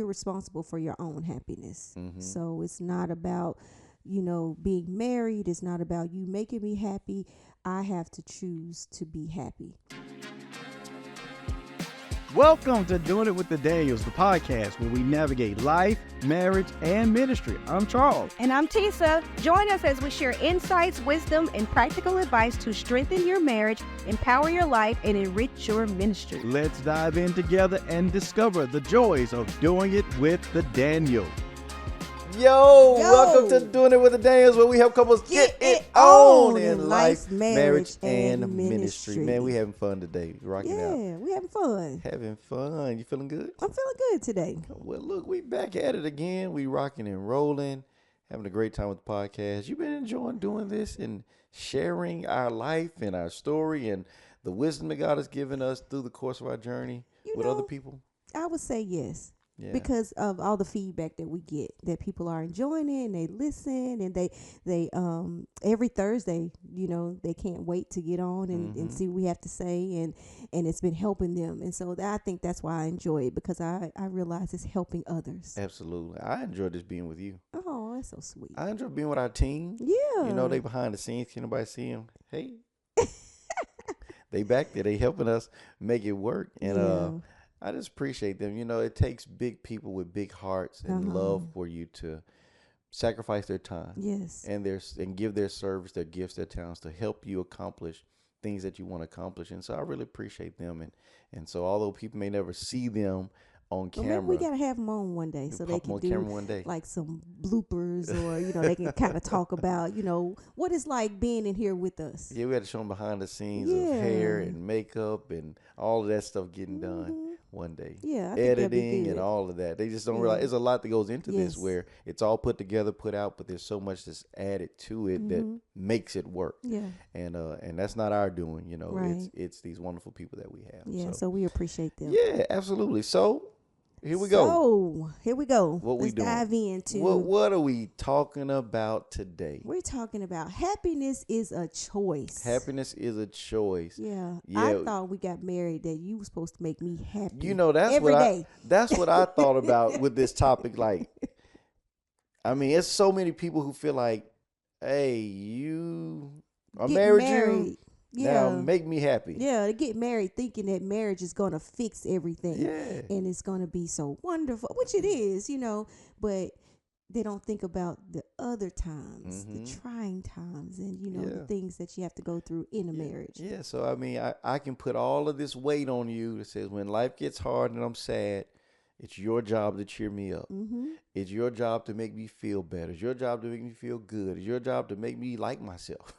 responsible for your own happiness. Mm-hmm. So it's not about, being married. It's not about you making me happy. I have to choose to be happy. Welcome to Doing It with the Daniels, the podcast where we navigate life, marriage, and ministry. I'm Charles. And I'm Tesa. Join us as we share insights, wisdom, and practical advice to strengthen your marriage, empower your life, and enrich your ministry. Let's dive in together and discover the joys of doing it with the Daniels. Yo, welcome to Doing It with the Daniels, where we help couples get it on in life, marriage, and ministry. Man, we having fun today. Rocking out. Yeah, we having fun. Having fun. You feeling good? I'm feeling good today. Well, look, we back at it again. We rocking and rolling, having a great time with the podcast. You've been enjoying doing this and sharing our life and our story and the wisdom that God has given us through the course of our journey with other people? I would say yes. Yeah. Because of all the feedback that we get, that people are enjoying it and they listen, and they every Thursday, they can't wait to get on and see what we have to say, and it's been helping them. And so I think that's why I enjoy it, because I realize it's helping others. Absolutely. I enjoy this being with you. Oh, that's so sweet. I enjoy being with our team. Yeah. They behind the scenes. Can nobody see them? Hey. They back there. They helping us make it work. And I just appreciate them. It takes big people with big hearts and love for you to sacrifice their time. Yes. And give their service, their gifts, their talents to help you accomplish things that you want to accomplish. And so I really appreciate them. And so although people may never see them on camera, maybe we gotta have them on one day so they can do like some bloopers, or they can kind of talk about what it's like being in here with us. Yeah, we had to show them behind the scenes of hair and makeup and all of that stuff getting done one day. Yeah, I think editing and all of that. They just don't realize there's a lot that goes into this, where it's all put together, put out, but there's so much that's added to it that makes it work. Yeah, and that's not our doing. Right. It's these wonderful people that we have. Yeah, so we appreciate them. Yeah, absolutely. So here we go. So here we go. Let's dive into what are we talking about today? We're talking about happiness is a choice. Happiness is a choice. Yeah. I thought we got married that you were supposed to make me happy. That's every day. That's what I thought about with this topic. Like, I mean, it's so many people who feel like, hey, I married you. Yeah. Now make me happy. Yeah, they get married thinking that marriage is going to fix everything. Yeah. And it's going to be so wonderful, which it is, but they don't think about the other times, the trying times, and, the things that you have to go through in a marriage. Yeah, so, I mean, I can put all of this weight on you that says when life gets hard and I'm sad, it's your job to cheer me up. It's your job to make me feel better. It's your job to make me feel good. It's your job to make me like myself,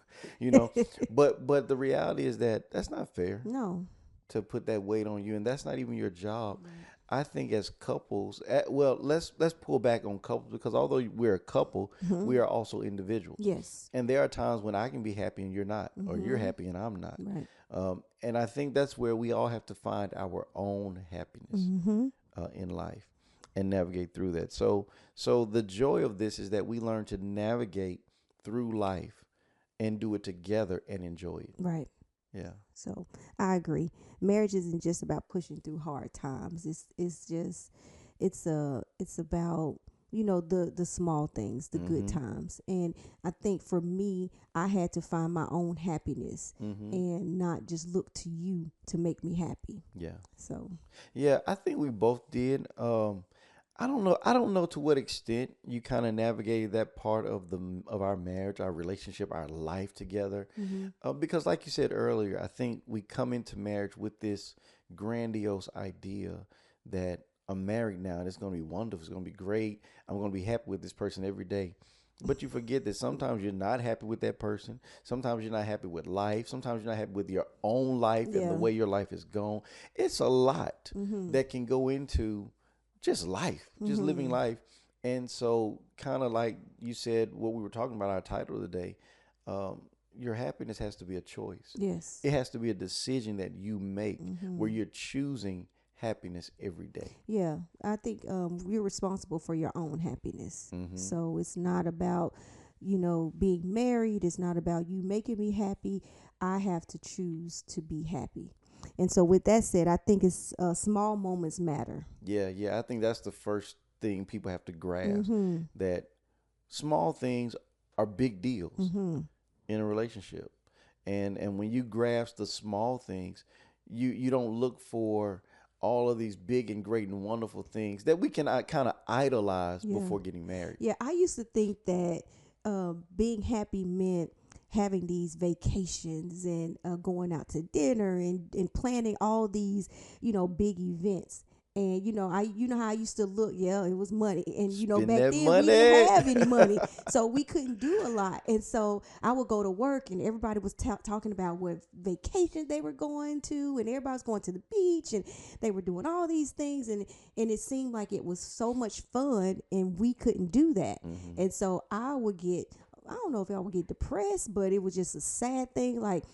But the reality is that that's not fair. No. To put that weight on you, and that's not even your job. Right. I think as couples, let's pull back on couples, because although we're a couple, we are also individuals. Yes. And there are times when I can be happy and you're not, or you're happy and I'm not. Right. And I think that's where we all have to find our own happiness in life and navigate through that. So the joy of this is that we learn to navigate through life and do it together and enjoy it. Right. Yeah. So I agree. Marriage isn't just about pushing through hard times. It's about, the small things, the good times. And I think for me, I had to find my own happiness and not just look to you to make me happy. Yeah. So. Yeah, I think we both did. I don't know to what extent you kind of navigated that part of our marriage, our relationship, our life together. Because like you said earlier, I think we come into marriage with this grandiose idea that I'm married now and it's going to be wonderful. It's going to be great. I'm going to be happy with this person every day. But you forget that sometimes you're not happy with that person. Sometimes you're not happy with life. Sometimes you're not happy with your own life and the way your life is gone. It's a lot that can go into just life, just living life. And so kind of like you said, what we were talking about, our title of the day, your happiness has to be a choice. Yes. It has to be a decision that you make where you're choosing happiness every day. Yeah. I think you're responsible for your own happiness. So it's not about, being married. It's not about you making me happy. I have to choose to be happy. And so with that said, I think it's small moments matter. Yeah. I think that's the first thing people have to grasp, Mm-hmm. that small things are big deals Mm-hmm. in a relationship. And when you grasp the small things, you don't look for all of these big and great and wonderful things that we can kind of idolize Yeah. before getting married. Yeah, I used to think that being happy meant having these vacations and going out to dinner and planning all these, big events. And you know how I used to look. Yeah, it was money, and Spend back that then we didn't money. have any money, so we couldn't do a lot. And so I would go to work, and everybody was talking about what vacations they were going to, and everybody was going to the beach, and they were doing all these things, and it seemed like it was so much fun, and we couldn't do that. Mm-hmm. And so I don't know if I would get depressed, but it was just a sad thing. Like,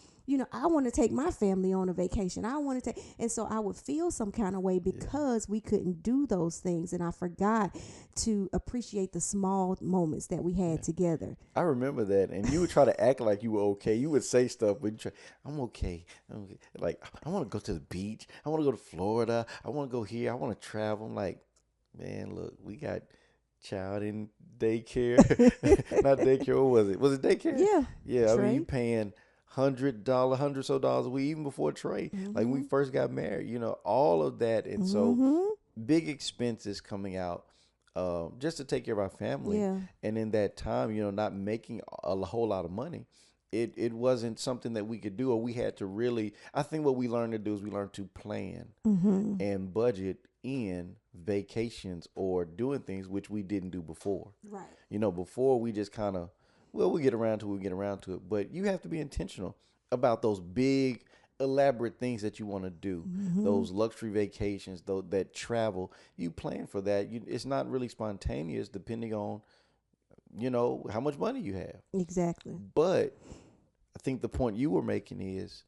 I want to take my family on a vacation. I want to take, and so I would feel some kind of way because we couldn't do those things. And I forgot to appreciate the small moments that we had together. I remember that, and you would try to act like you were okay. You would say stuff, but I'm okay. Like, I want to go to the beach. I want to go to Florida. I want to go here. I want to travel. I'm like, man, look, we got child in daycare. Not daycare. What was it? Was it daycare? Yeah. Yeah. I Trey. mean, you paying $100 a week, even before Trey. Like when we first got married, all of that. And so big expenses coming out just to take care of our family. Yeah. And in that time, not making a whole lot of money. It wasn't something that we could do, or we had to really, I think what we learned to do is we learned to plan and budget in vacations or doing things which we didn't do before. Right. Before we just kind of, we get around to it. But you have to be intentional about those big, elaborate things that you want to do. Those luxury vacations, that travel, you plan for that. It's not really spontaneous depending on, how much money you have. Exactly. But I think the point you were making is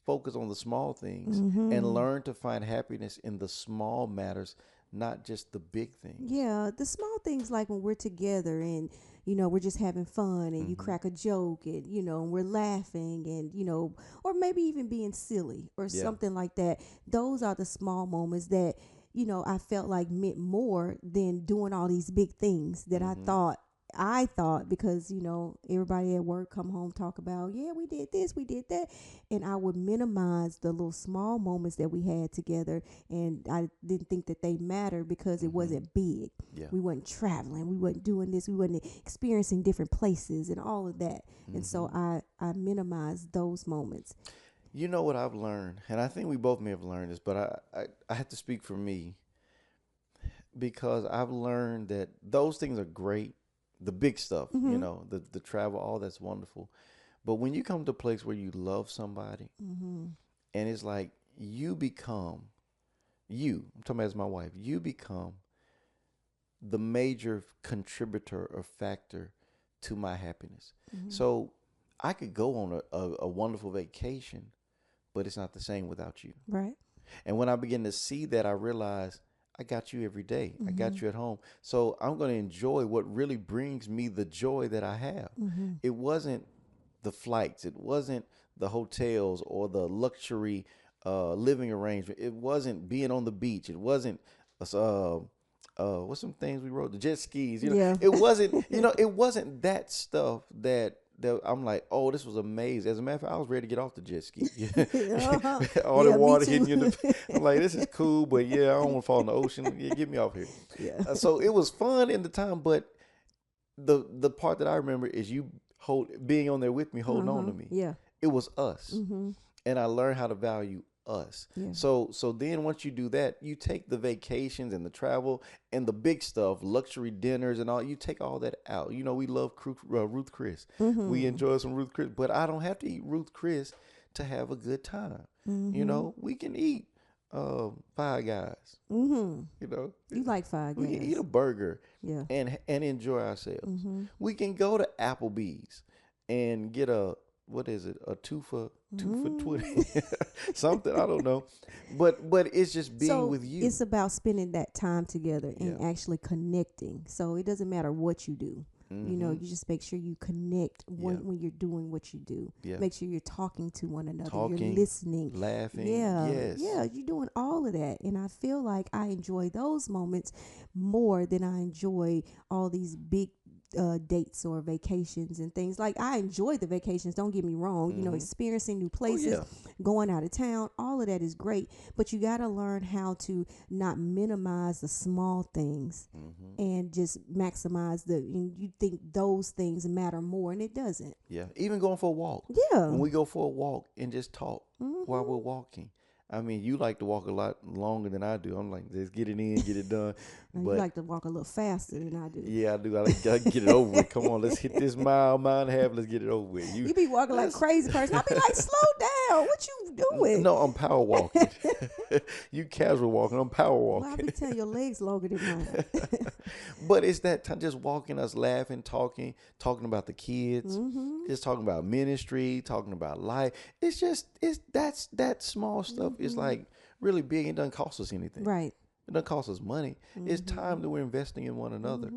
focus on the small things and learn to find happiness in the small matters, not just the big things. Yeah, the small things, like when we're together and we're just having fun and you crack a joke and and we're laughing and or maybe even being silly or something like that. Those are the small moments that I felt like meant more than doing all these big things that I thought because everybody at work come home talk about, yeah, we did this, we did that, and I would minimize the little small moments that we had together, and I didn't think that they mattered because it wasn't big. We wasn't traveling, we wasn't doing this, we wasn't experiencing different places and all of that. And so I minimized those moments. You know what I've learned, and I think we both may have learned this, but I have to speak for me, because I've learned that those things are great. The big stuff, the travel, all that's wonderful. But when you come to a place where you love somebody and it's like I'm talking about as my wife, you become the major contributor or factor to my happiness. So I could go on a wonderful vacation, but it's not the same without you. Right. And when I begin to see that, I realize I got you every day. I got you at home. So I'm going to enjoy what really brings me the joy that I have. It wasn't the flights. It wasn't the hotels or the luxury living arrangement. It wasn't being on the beach. It wasn't what's some things we rode? The jet skis. It wasn't, it wasn't that stuff that I'm like, oh, this was amazing. As a matter of fact, I was ready to get off the jet ski. All the water hitting you. I'm like, this is cool, but I don't want to fall in the ocean. Get me off here. So it was fun in the time, but the part that I remember is you being on there with me, holding on to me. Yeah. It was us. And I learned how to value us. So then once you do that, you take the vacations and the travel and the big stuff, luxury dinners and all, you take all that out. We love Ruth Chris. We enjoy some Ruth Chris, but I don't have to eat Ruth Chris to have a good time. We can eat Five Guys. You like Five Guys. We can eat a burger and enjoy ourselves. We can go to Applebee's and get a two for 20 something, I don't know, but it's just being with you. It's about spending that time together and actually connecting. So it doesn't matter what you do, You know, you just make sure you connect when you're doing what you do. Yeah. Make sure you're talking to one another. Talking, you're listening. laughing. Yeah. Yes. Yeah. You're doing all of that. And I feel like I enjoy those moments more than I enjoy all these big dates or vacations and things. Like, I enjoy the vacations, don't get me wrong, you know, experiencing new places, going out of town, all of that is great, but you got to learn how to not minimize the small things and just maximize and you think those things matter more, and it doesn't. Yeah. Even going for a walk. Yeah. When we go for a walk and just talk while we're walking. I mean, you like to walk a lot longer than I do. I'm like, let's get it in, get it done. But you like to walk a little faster than I do. Yeah, I do. I like to get it over with. Come on, let's hit this mile and a half. Let's get it over with. You be walking like a crazy person. I be like, slow down. What you doing? No, I'm power walking. You casual walking. I'm power walking. Well, I be telling your legs longer than mine. But it's that time, just walking, us laughing, talking about the kids, just talking about ministry, talking about life. It's that small stuff is like really big. It doesn't cost us anything. Right. It doesn't cost us money. It's time that we're investing in one another.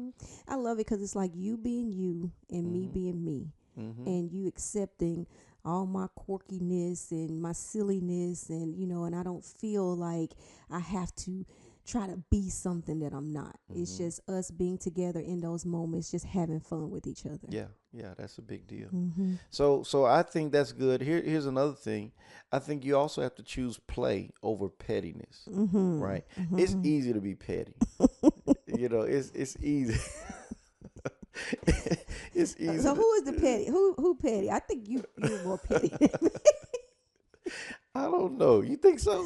I love it because it's like you being you and me being me, and you accepting all my quirkiness and my silliness, and you know, and I don't feel like I have to try to be something that I'm not. It's just us being together in those moments, just having fun with each other. Yeah, that's a big deal. So I think that's good. Here's another thing. I think you also have to choose play over pettiness, right? It's easy to be petty. You know, it's easy. It's easy. So who is the petty? Who petty? I think you're more petty than me. I don't know. You think so?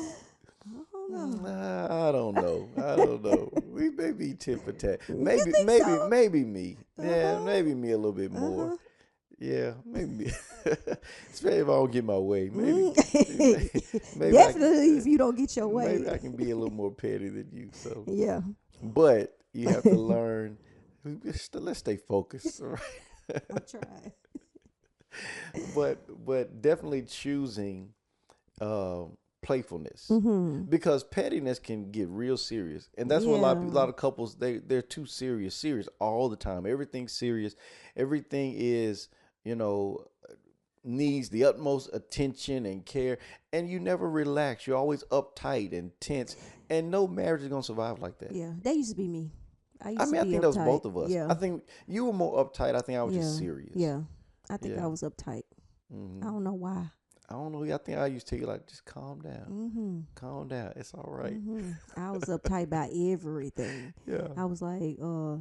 Nah. I don't know. We may be tit for tat. Maybe so? maybe me. Yeah, maybe me a little bit more. Yeah, maybe. Especially if I don't get my way. Maybe Definitely if you don't get your way. Maybe I can be a little more petty than you. So yeah. But you have to learn. Let's stay focused. All right? I'm trying. But definitely choosing playfulness, because pettiness can get real serious, and that's what a lot of couples they're too serious all the time. Everything's serious. Everything is, you know, needs the utmost attention and care, and you never relax. You're always uptight and tense, and no marriage is gonna survive like that. Yeah, that used to be me. I think uptight. that was both of us. Yeah. I think you were more uptight. I think I was just serious. Yeah, I think I was uptight. I don't know why. I don't know. I think I used to tell you, like, just calm down. Calm down. It's all right. I was uptight about everything. Yeah. I was like,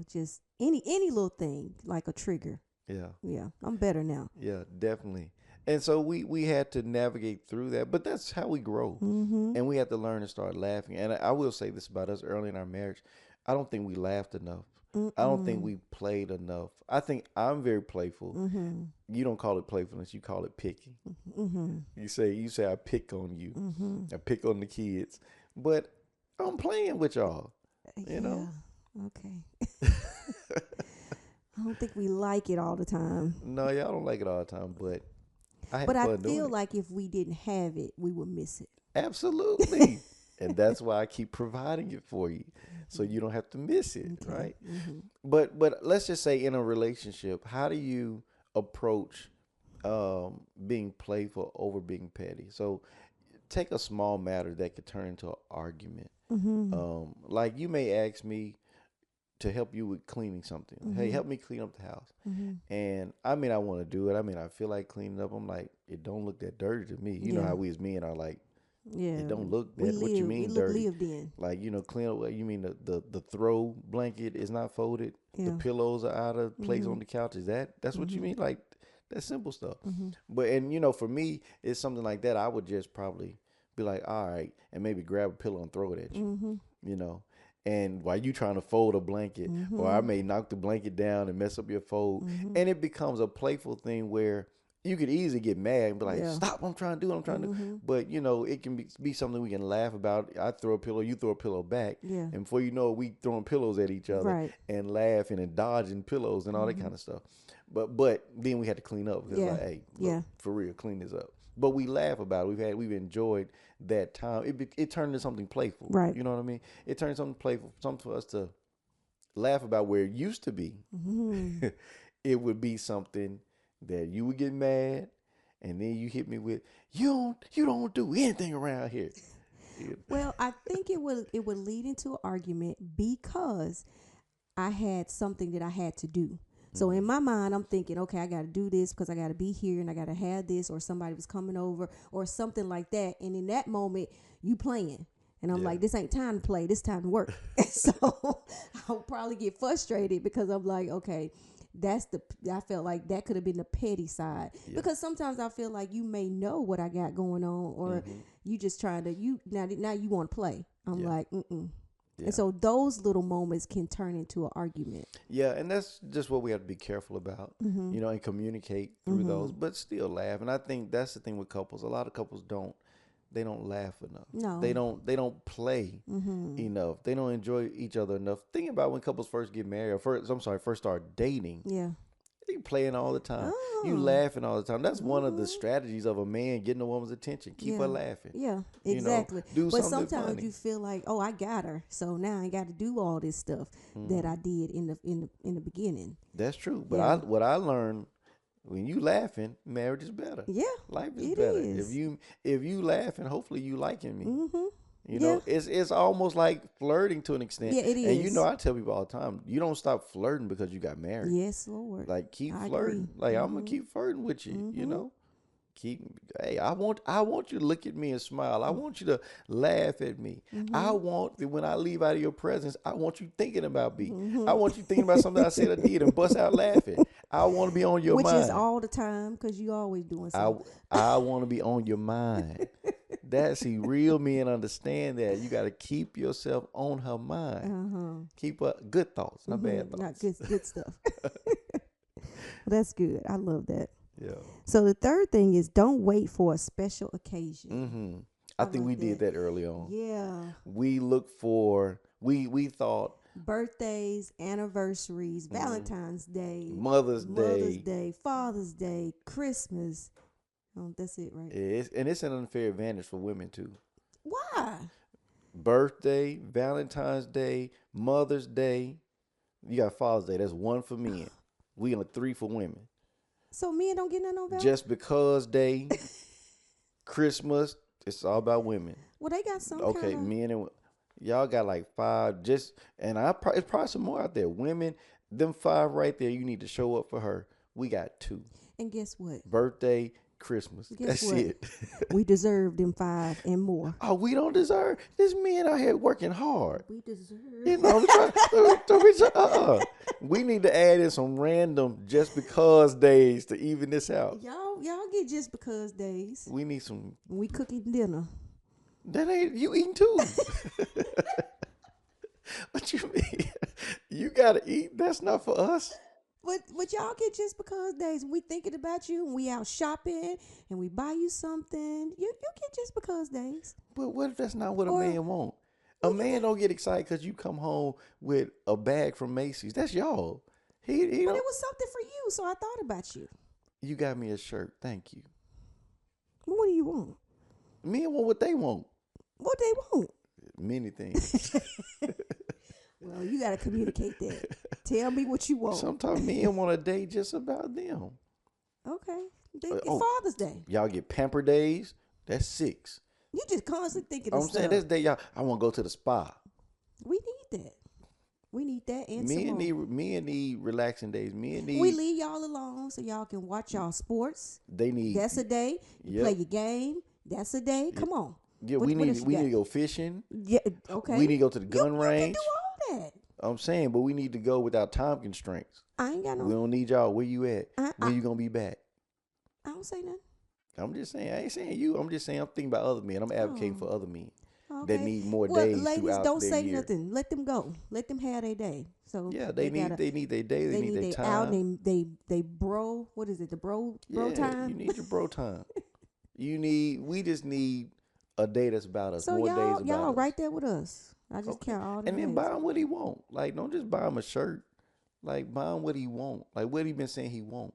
just any little thing, like a trigger. Yeah. Yeah. I'm better now. Yeah, definitely. And so we had to navigate through that, but that's how we grow. And we had to learn to start laughing. And I will say this about us early in our marriage. I don't think we laughed enough. I don't think we played enough. I think I'm very playful. You don't call it playfulness. You call it picking. You say I pick on you. I pick on the kids. But I'm playing with y'all. You know? Okay. I don't think we like it all the time. No, y'all don't like it all the time, but I feel like if we didn't have it, we would miss it. Absolutely. And that's why I keep providing it for you, so you don't have to miss it, right? But let's just say in a relationship, how do you approach being playful over being petty? So take a small matter that could turn into an argument. Like you may ask me to help you with cleaning something. Hey, help me clean up the house. And I mean, I want to do it. I mean, I feel like cleaning up. I'm like, it don't look that dirty to me. You know how we as men are like, it don't look that. What you mean dirty? Lived in. Like, you know, clean up. You mean the throw blanket is not folded? The pillows are out of place on the couch. That's what you mean? Like, that simple stuff. But, and you know, for me, it's something like that. I would just probably be like, all right, and maybe grab a pillow and throw it at you, you know. And while you trying to fold a blanket, or I may knock the blanket down and mess up your fold. And it becomes a playful thing where you could easily get mad and be like, stop, I'm trying to do what I'm trying to do. But, you know, it can be something we can laugh about. I throw a pillow, you throw a pillow back. And before you know it, we throwing pillows at each other and laughing and dodging pillows and all that kind of stuff. But then we had to clean up. Because like, hey, look, for real, clean this up. But we laugh about it. We've enjoyed that time. It turned into something playful. Right. You know what I mean? It turned something playful, something for us to laugh about where it used to be, Mm-hmm. it would be something that you would get mad, and then you hit me with, you don't do anything around here. Well, I think it would lead into an argument because I had something that I had to do. So in my mind, I'm thinking, okay, I got to do this because I got to be here and I got to have this, or somebody was coming over or something like that. And in that moment, you playing. And I'm Yeah. like, this ain't time to play. This time to work. And so I'll probably get frustrated because I'm like, okay, I felt like that could have been the petty side. Yeah. Because sometimes I feel like you may know what I got going on, or you just trying to, now you want to play. I'm Yeah. like, mm-mm. Yeah. And so those little moments can turn into an argument. Yeah, and that's just what we have to be careful about, and communicate through those, but still laugh. And I think that's the thing with couples. A lot of couples don't laugh enough. No. They don't play enough. They don't enjoy each other enough. Think about when couples first get married, or first start dating. Yeah. You playing all the time. You laughing all the time. That's one of the strategies of a man getting a woman's attention. Keep her laughing. Yeah, exactly. do But something sometimes funny. you feel like, oh, I got her, so now I got to do all this stuff that I did in the beginning. That's true. But Yeah. what I learned, when you laughing, marriage is better. Yeah, Life is it better. is. If you laughing, hopefully you liking me. Mm-hmm. You know, Yeah. it's almost like flirting to an extent. Yeah, it And is. I tell people all the time, you don't stop flirting because you got married. Yes, Lord. Like keep I flirting. agree. Like I'm gonna keep flirting with you. You know, Hey, I want you to look at me and smile. I want you to laugh at me. I want that when I leave out of your presence, I want you thinking about me. I want you thinking about something I said or did and bust out laughing. I want to be on your Which mind. is all the time, because you always doing something. I want to be on your mind. Real men understand that. You got to keep yourself on her mind. Keep her good thoughts, not bad thoughts. Not good stuff. That's good. I love that. Yeah. So the third thing is, don't wait for a special occasion. Mm-hmm. I think we like did that. that early on. Yeah. We looked for, we thought Birthdays, anniversaries, Valentine's Day, Mother's Day, Father's Day, Christmas. Oh, that's it, right? it's an unfair advantage for women too. Why? Birthday, Valentine's Day, Mother's Day. You got Father's Day. That's one for men. We on 3 for women. So men don't get none on Valentine's? Just because Day, Christmas, it's all about women. Well, they got some Okay, kind of... men and y'all got like 5. It's probably some more out there. Women, them 5 right there. You need to show up for her. We got 2. And guess what? Birthday, Christmas. Guess That's what? it. We deserve them 5 and more. Oh, we don't deserve this men out here working hard. We deserve... You know, we need to add in some random just because days to even this out. Y'all get just because days. We need some. We cooking dinner. That ain't you eating too. What you mean? You gotta eat. That's not for us. But y'all get just because days. We thinking about you and we out shopping and we buy you something. You get just because days. But what if that's not what a Or- man want? A man don't get excited because you come home with a bag from Macy's. That's y'all. He But don't. it was something for you, so I thought about you. You got me a shirt. Thank you. What do you want? Men want what they want. What they want? Many things. Well, you got to communicate that. Tell me what you want. Sometimes men want a day just about them. Okay. oh. Father's Day. Y'all get pamper days. That's 6. You just constantly thinking I'm of saying stuff. this day, y'all. I want to go to the spa. We need that. We need that and Men some more. need relaxing days. Men need. We leave y'all alone so y'all can watch y'all sports. They need. That's a day. You Yep. play your game. That's a day. Come on. Yeah, What we else need you we got? need to go fishing. Yeah. Okay. We need to go to the gun You range. can do all that. I'm saying, but we need to go without time constraints. I ain't got no. We don't need y'all. Where you at? When you gonna be back? I don't say nothing. I'm just saying. I ain't saying you. I'm just saying I'm thinking about other men. I'm advocating for other men Okay. that need more well, days ladies, throughout don't their say year. nothing. Let them go. Let them have their day. So Yeah, they need their day. They need their they time. out. They bro. What is it? The bro time. You need your bro time. We just need a day that's about us. So more days about y'all us. right there with us. I just count all the And then days. buy him what he want. Like, don't just buy him a shirt. Like, buy him what he want. Like, what he been saying he want.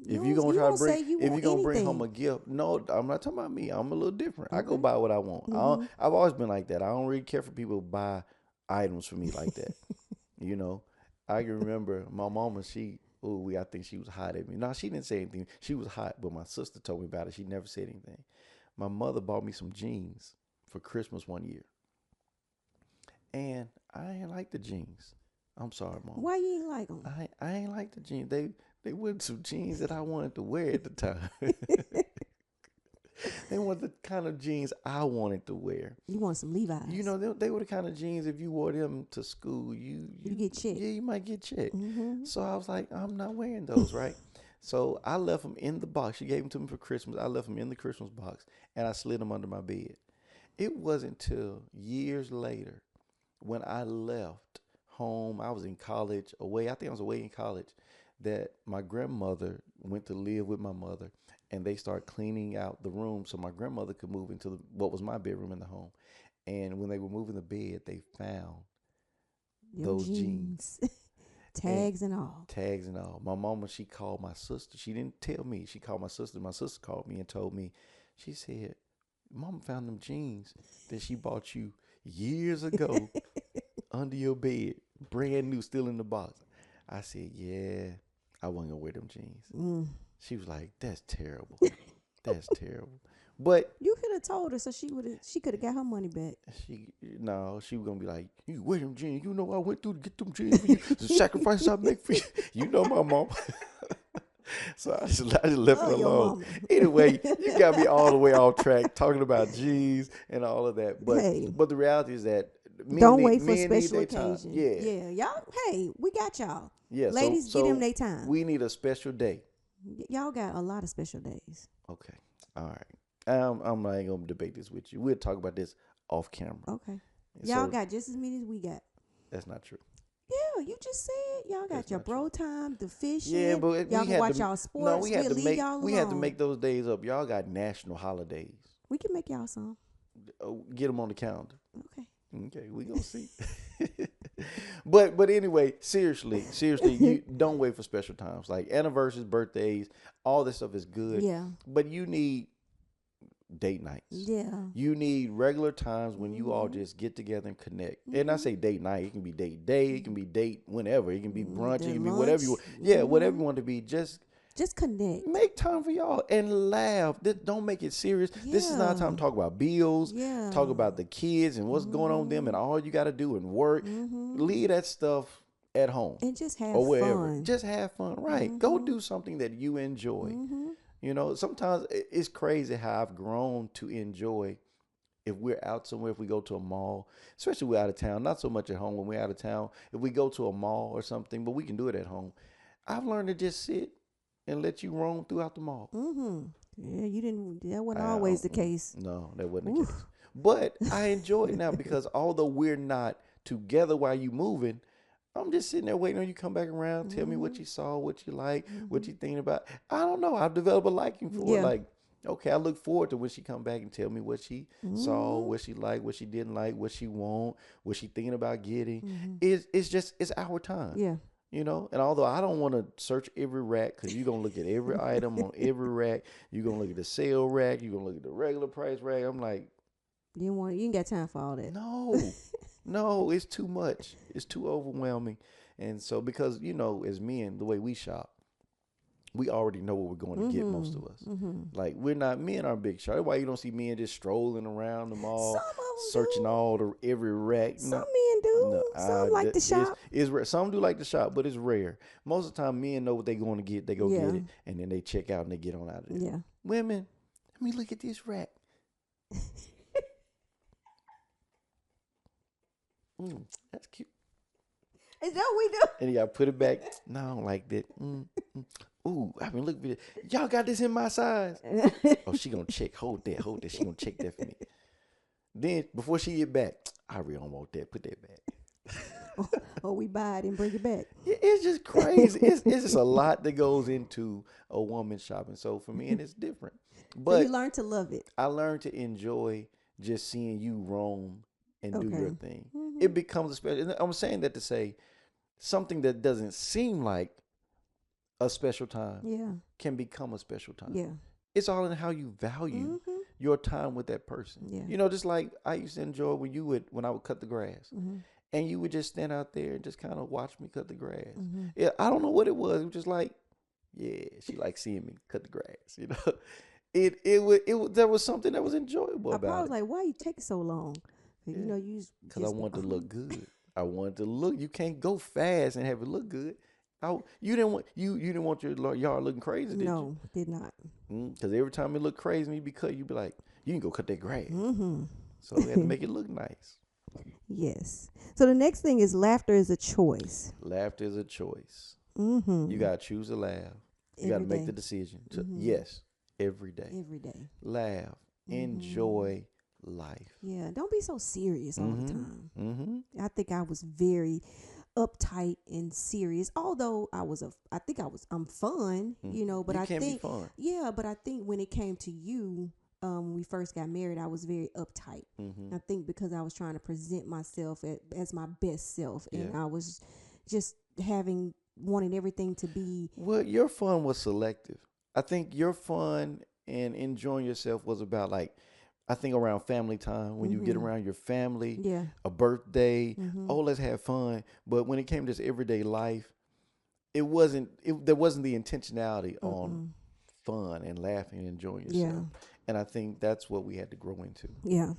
If you gonna try to bring, if you gonna bring home a gift, no, I'm not talking about me. I'm a little different. I go buy what I want. I've always been like that. I don't really care for people to buy items for me like that. I can remember my mama. I think she was hot at me. No, she didn't say anything. She was hot, but my sister told me about it. She never said anything. My mother bought me some jeans for Christmas one year, and I ain't like the jeans. I'm sorry, Mom. Why you ain't like them? I ain't like the jeans. They weren't some jeans that I wanted to wear at the time. They weren't the kind of jeans I wanted to wear. You want some Levi's? You know, they were the kind of jeans, if you wore them to school, you get checked. Yeah, you might get checked. Mm-hmm. So I was like, I'm not wearing those, right? So I left them in the box. She gave them to me for Christmas. I left them in the Christmas box, and I slid them under my bed. It wasn't until years later when I left home, I was in college, away. I think I was away in college, that my grandmother went to live with my mother, and they started cleaning out the room so my grandmother could move into what was my bedroom in the home. And when they were moving the bed, they found those jeans. Tags and all. Tags and all. My mama, she called my sister. She didn't tell me. She called my sister. My sister called me and told me, she said, Mama found them jeans that she bought you years ago under your bed, brand new, still in the box. I said, yeah, I wasn't going to wear them jeans. She was like, that's terrible. That's terrible. But you could have told her so she could have got her money back. She was gonna be like, you wear them jeans. You know I went through to get them jeans for you. The sacrifice I make for you. You know my mom. So I just left it alone. Anyway, you got me all the way off track talking about jeans and all of that. But the reality is that don't wait for special occasion. Yeah, y'all. Hey, we got y'all. Yeah, ladies, so get them their time. We need a special day. Y'all got a lot of special days. Okay, all right. I'm not gonna debate this with you. We'll talk about this off camera. Okay. Y'all got just as many as we got. That's not true. Yeah, you just said y'all got your bro time, the fishing. Yeah, but y'all can watch y'all sports. No, we had to alone. make those days up. Y'all got national holidays. We can make y'all some. Get them on the calendar. Okay, we gonna see. But anyway, seriously, you don't wait for special times like anniversaries, birthdays. All this stuff is good. Yeah. But you need date nights. Yeah. You need regular times when you all just get together and connect. And I say date night. It can be date day. It can be date whenever. It can be brunch. It can be whatever you want. Yeah, whatever you want to be. Just connect. Make time for y'all and laugh. Don't make it serious. Yeah. This is not time to talk about bills. Yeah. Talk about the kids and what's going on with them and all you got to do and work. Leave that stuff at home. And just have or wherever. fun. Just have fun. Right. Go do something that you enjoy. You know, sometimes it's crazy how I've grown to enjoy if we're out somewhere, if we go to a mall, especially we're out of town, not so much at home when we're out of town. If we go to a mall or something, but we can do it at home. I've learned to just sit and let you roam throughout the mall. Yeah, that wasn't always the case. No, that wasn't the case. But I enjoy it now because although we're not together while you moving, I'm just sitting there waiting on you to come back around, tell me what you saw, what you like, what you thinking about. I don't know. I've developed a liking for it. Like, okay, I look forward to when she come back and tell me what she saw, what she liked, what she didn't like, what she want, what she thinking about getting. It's our time. Yeah. You know, and although I don't want to search every rack because you're going to look at every item on every rack. You're going to look at the sale rack. You're going to look at the regular price rack. I'm like, you ain't got time for all that. No, it's too much. It's too overwhelming. And so because, you know, as men, the way we shop, we already know what we're going to get, most of us. Like, men aren't big shoppers. That's why you don't see men just strolling around the mall, searching every rack. Some men do. Some like to shop. Some do like to shop, but it's rare. Most of the time, men know what they're going to get. They go get it, and then they check out and they get on out of there. Yeah. Women, let me look at this rack. That's cute. Is that what we do? And you gotta put it back. No, I don't like that. Ooh, I mean, look at it. Y'all got this in my size. Oh, she gonna check. Hold that. She gonna check that for me. Then before she get back, I really don't want that. Put that back. Or we buy it and bring it back. It's just crazy. It's just a lot that goes into a woman shopping. So for me, and it's different. But so you learn to love it. I learned to enjoy just seeing you roam and do your thing. It becomes a special. I'm saying that to say something that doesn't seem like a special time can become a special time. Yeah. It's all in how you value your time with that person. Yeah. You know, just like I used to enjoy when I would cut the grass. and you would just stand out there and just kind of watch me cut the grass. Mm-hmm. Yeah, I don't know what it was. It was just like, yeah, she liked seeing me cut the grass. You know, there was something that was enjoyable I probably about was it. like, why you take so long? You know, you Because I wanted to look good. I wanted to look. You can't go fast and have it look good. You didn't want your yard looking crazy, did you? No, did not. Because every time it looked crazy, you'd be cut. You'd be like, you can go cut that grass. Mm-hmm. So we had to make it look nice. Yes. So the next thing is laughter is a choice. Laughter is a choice. Mm-hmm. You gotta choose to laugh. You gotta make the decision to yes, every day. Every day. Laugh. Enjoy life. Yeah. Don't be so serious all the time. Mm-hmm. I think I was very uptight and serious. Although I'm fun, you know, but You I can't think be fun. yeah, but I think when it came to you, when we first got married, I was very uptight. I think because I was trying to present myself as my best self, and I was just wanting everything to be. Well, your fun was selective. I think your fun and enjoying yourself was about I think around family time, when you get around your family, a birthday, oh, let's have fun. But when it came to this everyday life, there wasn't the intentionality on fun and laughing and enjoying yourself. And I think that's what we had to grow into. Yeah.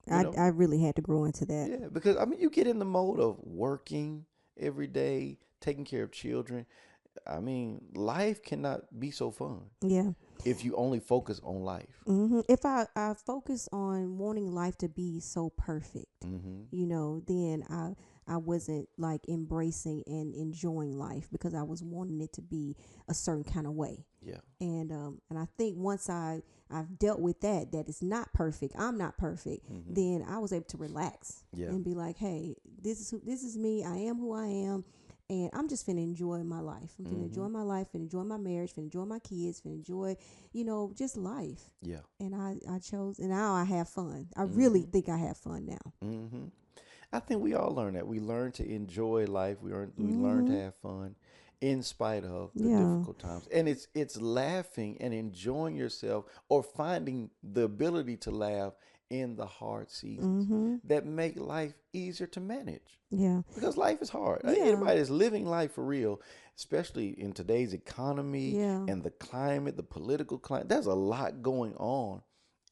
I really had to grow into that. Yeah, because I mean, you get in the mode of working every day, taking care of children. I mean, life cannot be so fun. Yeah. If you only focus on life. If I focus on wanting life to be so perfect, you know, then I wasn't like embracing and enjoying life because I was wanting it to be a certain kind of way. Yeah. And I think once I've dealt with that it's not perfect, I'm not perfect, then I was able to relax and be like, hey, this is me. I am who I am. And I'm just finna enjoy my life. I'm finna enjoy my life, finna enjoy my marriage, finna enjoy my kids, finna enjoy, you know, just life. Yeah. And I chose, and now I have fun. I really think I have fun now. I think we all learn that. We learn to enjoy life. We learn to have fun in spite of the difficult times. And it's laughing and enjoying yourself, or finding the ability to laugh in the hard seasons that make life easier to manage. Yeah. Because life is hard. Yeah. Anybody that's living life for real, especially in today's economy and the climate, the political climate, there's a lot going on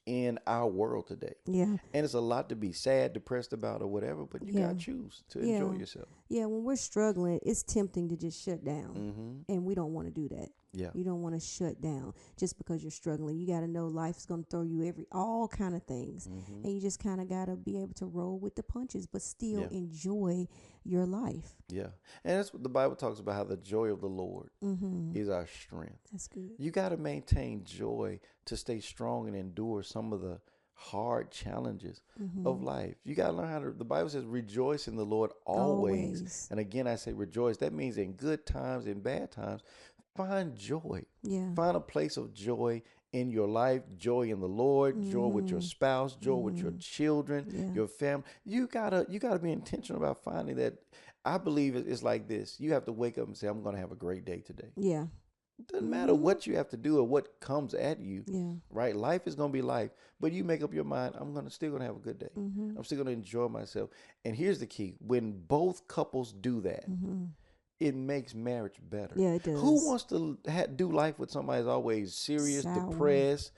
in our world today. Yeah. And it's a lot to be sad, depressed about, or whatever, but you gotta choose to enjoy yourself. Yeah, when we're struggling, it's tempting to just shut down. And we don't want to do that. Yeah. You don't want to shut down just because you're struggling. You got to know life's going to throw you all kind of things. And you just kind of got to be able to roll with the punches, but still enjoy your life. Yeah. And that's what the Bible talks about, how the joy of the Lord is our strength. That's good. You got to maintain joy to stay strong and endure some of the hard challenges of life. You got to learn how to, the Bible says, rejoice in the Lord always. And again, I say rejoice. That means in good times, in bad times, find joy. Yeah. Find a place of joy in your life, joy in the Lord, joy with your spouse, joy with your children, your family. You gotta be intentional about finding that. I believe it's like this. You have to wake up and say, I'm going to have a great day today. Yeah. It doesn't matter what you have to do or what comes at you, right? Life is going to be life, but you make up your mind, still going to have a good day. I'm still going to enjoy myself. And here's the key. When both couples do that, it makes marriage better. Yeah, it does. Who wants to do life with somebody who's always serious, depressed,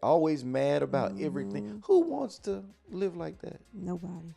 always mad about everything? Who wants to live like that? Nobody.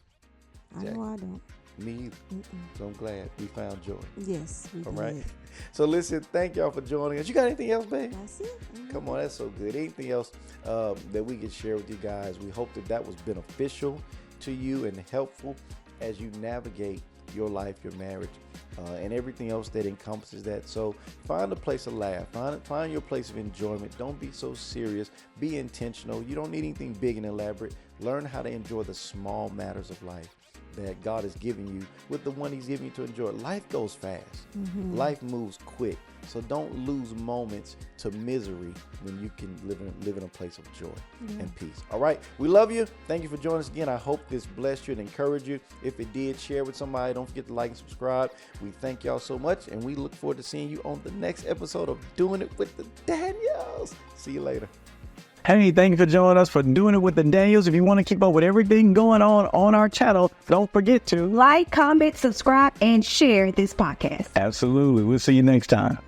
Exactly. I know I don't. Me either. So I'm glad we found joy. Yes, we All did. right. So listen, thank y'all for joining us. You got anything else, babe? That's it. Come on, that's so good. Anything else that we can share with you guys? We hope that was beneficial to you and helpful as you navigate your life, your marriage, and everything else that encompasses that. So find a place to laugh. Find your place of enjoyment. Don't be so serious. Be intentional. You don't need anything big and elaborate. Learn how to enjoy the small matters of life that God has given you with the one he's giving you to enjoy. Life goes fast. Life moves quick. So don't lose moments to misery when you can live in a place of joy and peace. All right. We love you. Thank you for joining us again. I hope this blessed you and encouraged you. If it did, share with somebody. Don't forget to like and subscribe. We thank y'all so much, and we look forward to seeing you on the next episode of Doing It with the Daniels. See you later. Hey, thank you for joining us for Doing It with the Daniels. If you want to keep up with everything going on our channel, don't forget to Like, comment, subscribe, and share this podcast. Absolutely. We'll see you next time.